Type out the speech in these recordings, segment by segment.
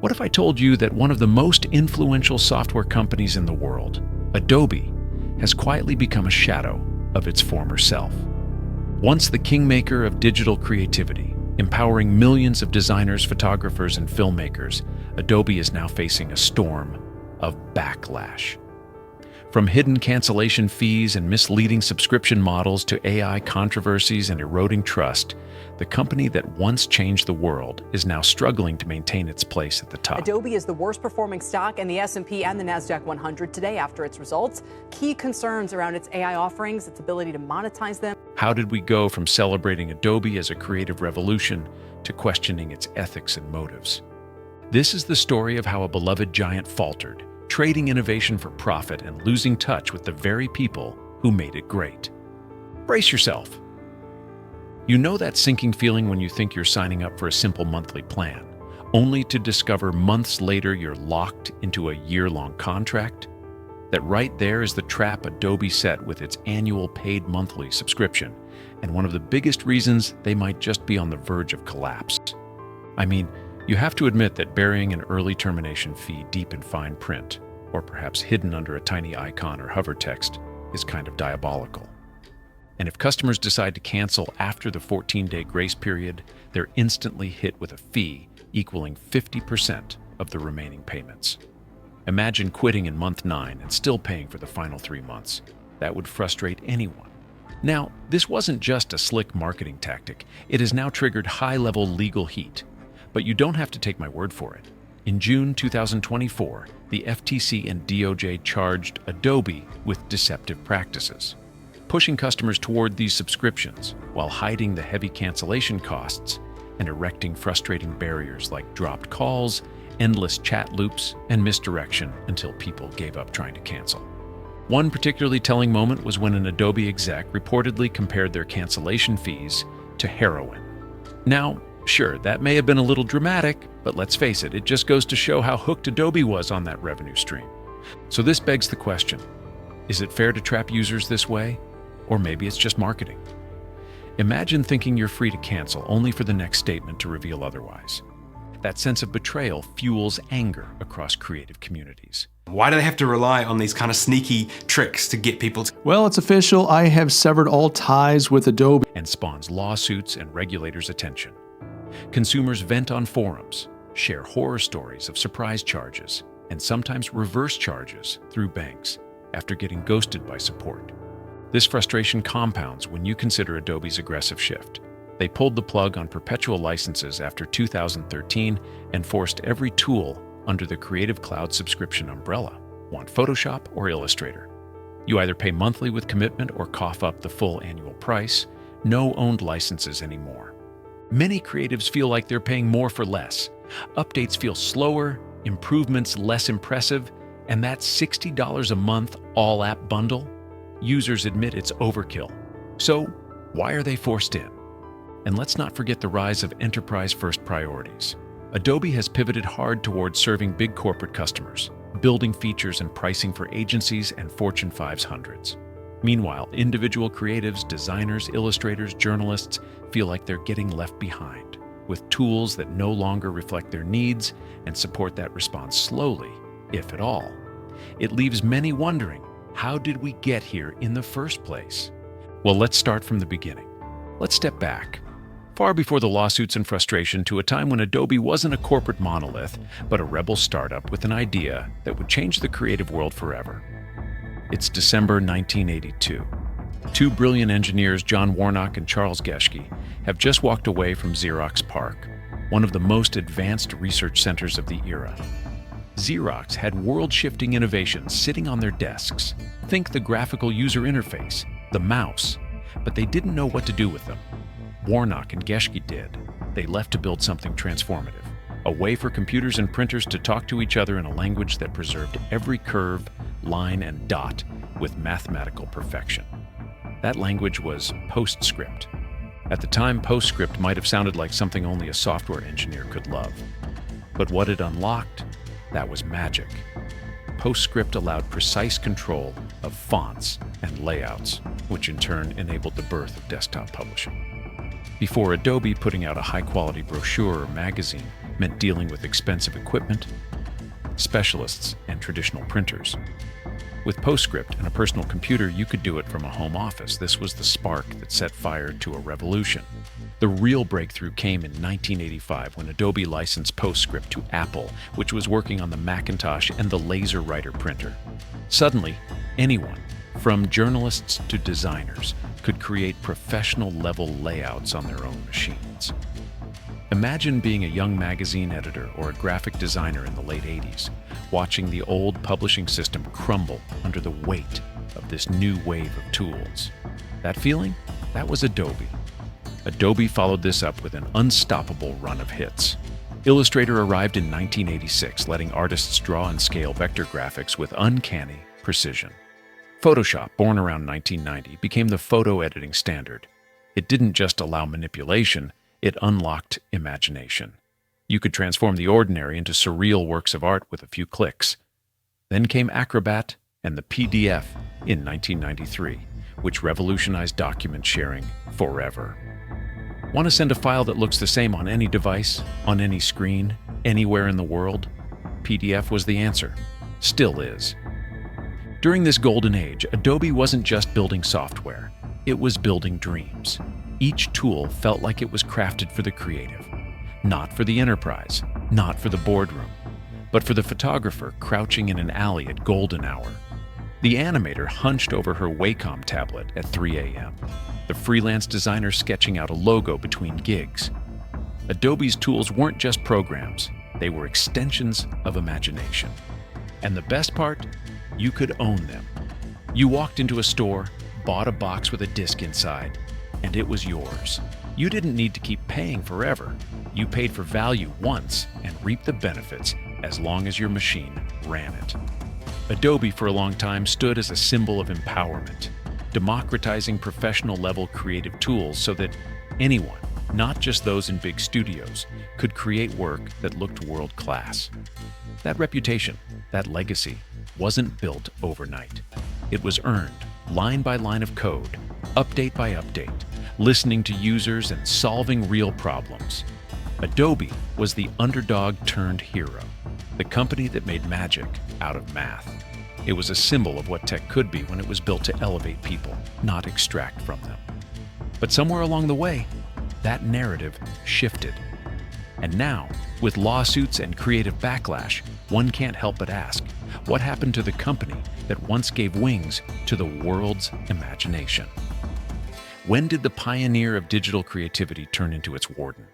What if I told you that one of the most influential software companies in the world, Adobe, has quietly become a shadow of its former self? Once the kingmaker of digital creativity, empowering millions of designers, photographers, and filmmakers, Adobe is now facing a storm of backlash. From hidden cancellation fees and misleading subscription models to AI controversies and eroding trust, the company that once changed the world is now struggling to maintain its place at the top. Adobe is the worst performing stock in the S&P and the NASDAQ 100 today after its results. Key concerns around its AI offerings, its ability to monetize them. How did we go from celebrating Adobe as a creative revolution to questioning its ethics and motives? This is the story of how a beloved giant faltered, trading innovation for profit and losing touch with the very people who made it great. Brace yourself. You know that sinking feeling when you think you're signing up for a simple monthly plan, only to discover months later you're locked into a year-long contract? That right there is the trap Adobe set with its annual paid monthly subscription, and one of the biggest reasons they might just be on the verge of collapse. I mean, you have to admit that burying an early termination fee deep in fine print, or perhaps hidden under a tiny icon or hover text, is kind of diabolical. And if customers decide to cancel after the 14-day grace period, they're instantly hit with a fee equaling 50% of the remaining payments. Imagine quitting in month 9 and still paying for the final 3 months. That would frustrate anyone. Now, this wasn't just a slick marketing tactic. It has now triggered high-level legal heat. But you don't have to take my word for it. In June 2024, the FTC and DOJ charged Adobe with deceptive practices, pushing customers toward these subscriptions while hiding the heavy cancellation costs and erecting frustrating barriers like dropped calls, endless chat loops, and misdirection until people gave up trying to cancel. One particularly telling moment was when an Adobe exec reportedly compared their cancellation fees to heroin. Now, sure, that may have been a little dramatic, but let's face it, it just goes to show how hooked Adobe was on that revenue stream. So this begs the question, is it fair to trap users this way? Or maybe it's just marketing. Imagine thinking you're free to cancel only for the next statement to reveal otherwise. That sense of betrayal fuels anger across creative communities. Why do they have to rely on these kind of sneaky tricks to get people to... Well, it's official. I have severed all ties with Adobe. And spawns lawsuits and regulators' attention. Consumers vent on forums, share horror stories of surprise charges, and sometimes reverse charges through banks after getting ghosted by support. This frustration compounds when you consider Adobe's aggressive shift. They pulled the plug on perpetual licenses after 2013 and forced every tool under the Creative Cloud subscription umbrella. Want Photoshop or Illustrator? You either pay monthly with commitment or cough up the full annual price. No owned licenses anymore. Many creatives feel like they're paying more for less. Updates feel slower, improvements less impressive, and that $60 a month all-app bundle? Users admit it's overkill. So, why are they forced in? And let's not forget the rise of enterprise-first priorities. Adobe has pivoted hard towards serving big corporate customers, building features and pricing for agencies and Fortune 500s. Meanwhile, individual creatives, designers, illustrators, journalists feel like they're getting left behind, with tools that no longer reflect their needs and support that response slowly, if at all. It leaves many wondering, how did we get here in the first place? Well, let's start from the beginning. Let's step back, far before the lawsuits and frustration, to a time when Adobe wasn't a corporate monolith, but a rebel startup with an idea that would change the creative world forever. It's December 1982. Two brilliant engineers, John Warnock and Charles Geschke, have just walked away from Xerox PARC, one of the most advanced research centers of the era. Xerox had world-shifting innovations sitting on their desks. Think the graphical user interface, the mouse, but they didn't know what to do with them. Warnock and Geschke did. They left to build something transformative, a way for computers and printers to talk to each other in a language that preserved every curve, line, and dot with mathematical perfection. That language was PostScript. At the time, PostScript might have sounded like something only a software engineer could love. But what it unlocked, that was magic. PostScript allowed precise control of fonts and layouts, which in turn enabled the birth of desktop publishing. Before Adobe putting out a high-quality brochure or magazine, meant dealing with expensive equipment, specialists, and traditional printers. With PostScript and a personal computer, you could do it from a home office. This was the spark that set fire to a revolution. The real breakthrough came in 1985 when Adobe licensed PostScript to Apple, which was working on the Macintosh and the LaserWriter printer. Suddenly, anyone, from journalists to designers, could create professional-level layouts on their own machines. Imagine being a young magazine editor or a graphic designer in the late 80s, watching the old publishing system crumble under the weight of this new wave of tools. That feeling? That was Adobe. Adobe followed this up with an unstoppable run of hits. Illustrator arrived in 1986, letting artists draw and scale vector graphics with uncanny precision. Photoshop, born around 1990, became the photo editing standard. It didn't just allow manipulation, it unlocked imagination. You could transform the ordinary into surreal works of art with a few clicks. Then came Acrobat and the PDF in 1993, which revolutionized document sharing forever. Want to send a file that looks the same on any device, on any screen, anywhere in the world? PDF was the answer. Still is. During this golden age, Adobe wasn't just building software, it was building dreams. Each tool felt like it was crafted for the creative, not for the enterprise, not for the boardroom, but for the photographer crouching in an alley at golden hour, the animator hunched over her Wacom tablet at 3 a.m., the freelance designer sketching out a logo between gigs. Adobe's tools weren't just programs, they were extensions of imagination. And the best part? You could own them. You walked into a store, bought a box with a disc inside, and it was yours. You didn't need to keep paying forever. You paid for value once and reaped the benefits as long as your machine ran it. Adobe for a long time stood as a symbol of empowerment, democratizing professional-level creative tools so that anyone, not just those in big studios, could create work that looked world-class. That reputation, that legacy, wasn't built overnight. It was earned, line by line of code, update by update, listening to users and solving real problems. Adobe was the underdog turned hero, the company that made magic out of math. It was a symbol of what tech could be when it was built to elevate people, not extract from them. But somewhere along the way, that narrative shifted. And now, with lawsuits and creative backlash, one can't help but ask, what happened to the company that once gave wings to the world's imagination? When did the pioneer of digital creativity turn into its warden?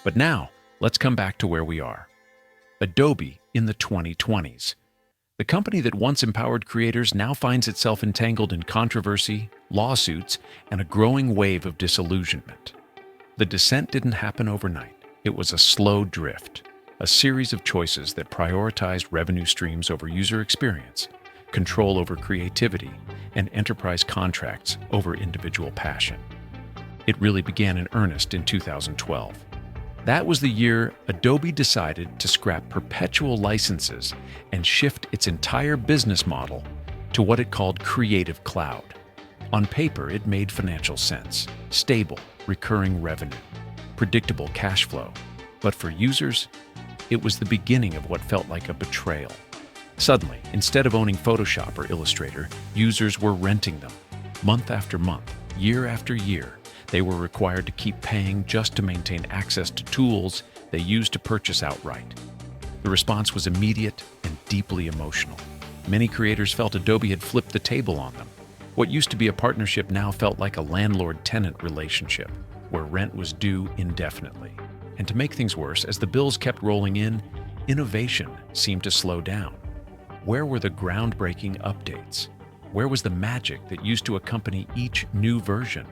But now, let's come back to where we are. Adobe in the 2020s. The company that once empowered creators now finds itself entangled in controversy, lawsuits, and a growing wave of disillusionment. The descent didn't happen overnight. It was a slow drift, a series of choices that prioritized revenue streams over user experience, control over creativity, and enterprise contracts over individual passion. It really began in earnest in 2012. That was the year Adobe decided to scrap perpetual licenses and shift its entire business model to what it called Creative Cloud. On paper, it made financial sense, stable, recurring revenue, predictable cash flow. But for users, it was the beginning of what felt like a betrayal. Suddenly, instead of owning Photoshop or Illustrator, users were renting them. Month after month, year after year, they were required to keep paying just to maintain access to tools they used to purchase outright. The response was immediate and deeply emotional. Many creators felt Adobe had flipped the table on them. What used to be a partnership now felt like a landlord-tenant relationship, where rent was due indefinitely. And to make things worse, as the bills kept rolling in, innovation seemed to slow down. Where were the groundbreaking updates? Where was the magic that used to accompany each new version?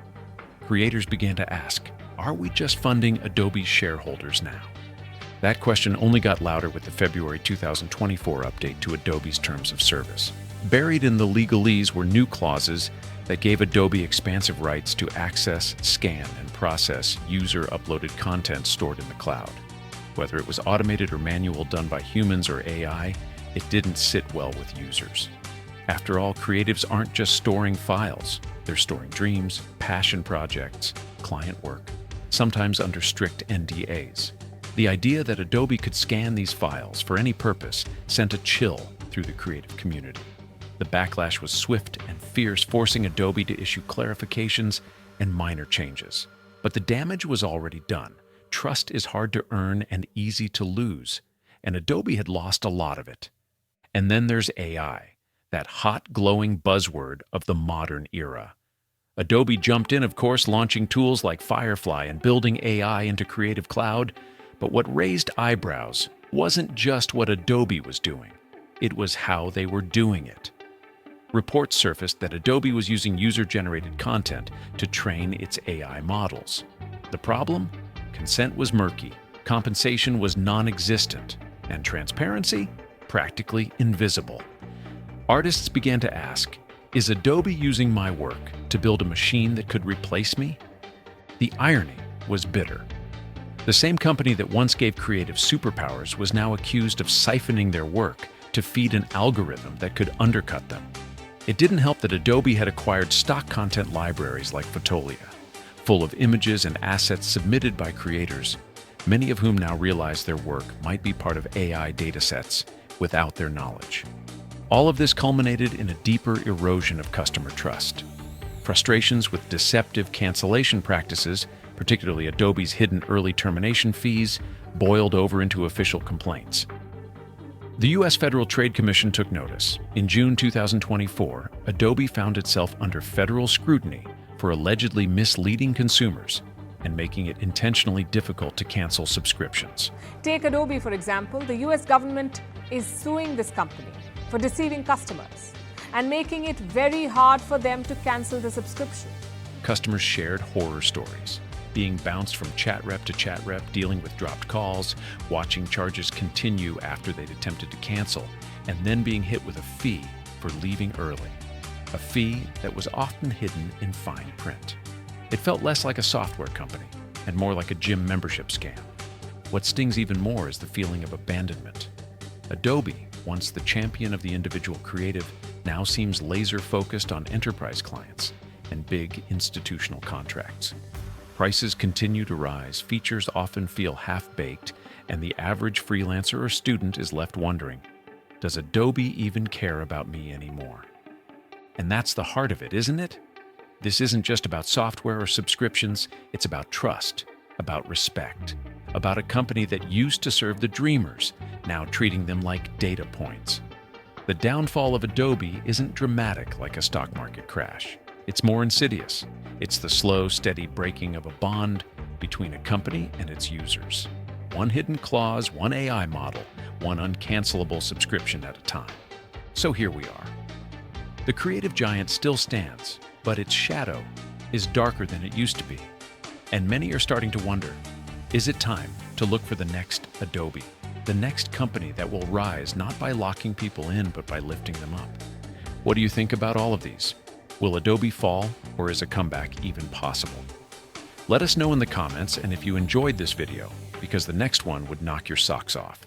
Creators began to ask, are we just funding Adobe's shareholders now? That question only got louder with the February 2024 update to Adobe's terms of service. Buried in the legalese were new clauses that gave Adobe expansive rights to access, scan, and process user-uploaded content stored in the cloud. Whether it was automated or manual, done by humans or AI, it didn't sit well with users. After all, creatives aren't just storing files. They're storing dreams, passion projects, client work, sometimes under strict NDAs. The idea that Adobe could scan these files for any purpose sent a chill through the creative community. The backlash was swift and fierce, forcing Adobe to issue clarifications and minor changes. But the damage was already done. Trust is hard to earn and easy to lose, and Adobe had lost a lot of it. And then there's AI, that hot, glowing buzzword of the modern era. Adobe jumped in, of course, launching tools like Firefly and building AI into Creative Cloud. But what raised eyebrows wasn't just what Adobe was doing. It was how they were doing it. Reports surfaced that Adobe was using user-generated content to train its AI models. The problem? Consent was murky, compensation was non-existent, and transparency? Practically invisible. Artists began to ask, is Adobe using my work to build a machine that could replace me? The irony was bitter. The same company that once gave creative superpowers was now accused of siphoning their work to feed an algorithm that could undercut them. It didn't help that Adobe had acquired stock content libraries like Fotolia, full of images and assets submitted by creators, many of whom now realize their work might be part of AI datasets without their knowledge. All of this culminated in a deeper erosion of customer trust. Frustrations with deceptive cancellation practices, particularly Adobe's hidden early termination fees, boiled over into official complaints. The U.S. Federal Trade Commission took notice. In June 2024, Adobe found itself under federal scrutiny for allegedly misleading consumers and making it intentionally difficult to cancel subscriptions. Take Adobe, for example. The US government is suing this company for deceiving customers and making it very hard for them to cancel the subscription. Customers shared horror stories, being bounced from chat rep to chat rep, dealing with dropped calls, watching charges continue after they'd attempted to cancel, and then being hit with a fee for leaving early. A fee that was often hidden in fine print. It felt less like a software company and more like a gym membership scam. What stings even more is the feeling of abandonment. Adobe, once the champion of the individual creative, now seems laser-focused on enterprise clients and big institutional contracts. Prices continue to rise, features often feel half-baked, and the average freelancer or student is left wondering, does Adobe even care about me anymore? And that's the heart of it, isn't it? This isn't just about software or subscriptions, it's about trust, about respect, about a company that used to serve the dreamers, now treating them like data points. The downfall of Adobe isn't dramatic like a stock market crash. It's more insidious. It's the slow, steady breaking of a bond between a company and its users. One hidden clause, one AI model, one uncancelable subscription at a time. So here we are. The creative giant still stands, but its shadow is darker than it used to be. And many are starting to wonder, is it time to look for the next Adobe, the next company that will rise not by locking people in, but by lifting them up? What do you think about all of these? Will Adobe fall, or is a comeback even possible? Let us know in the comments, and if you enjoyed this video, because the next one would knock your socks off.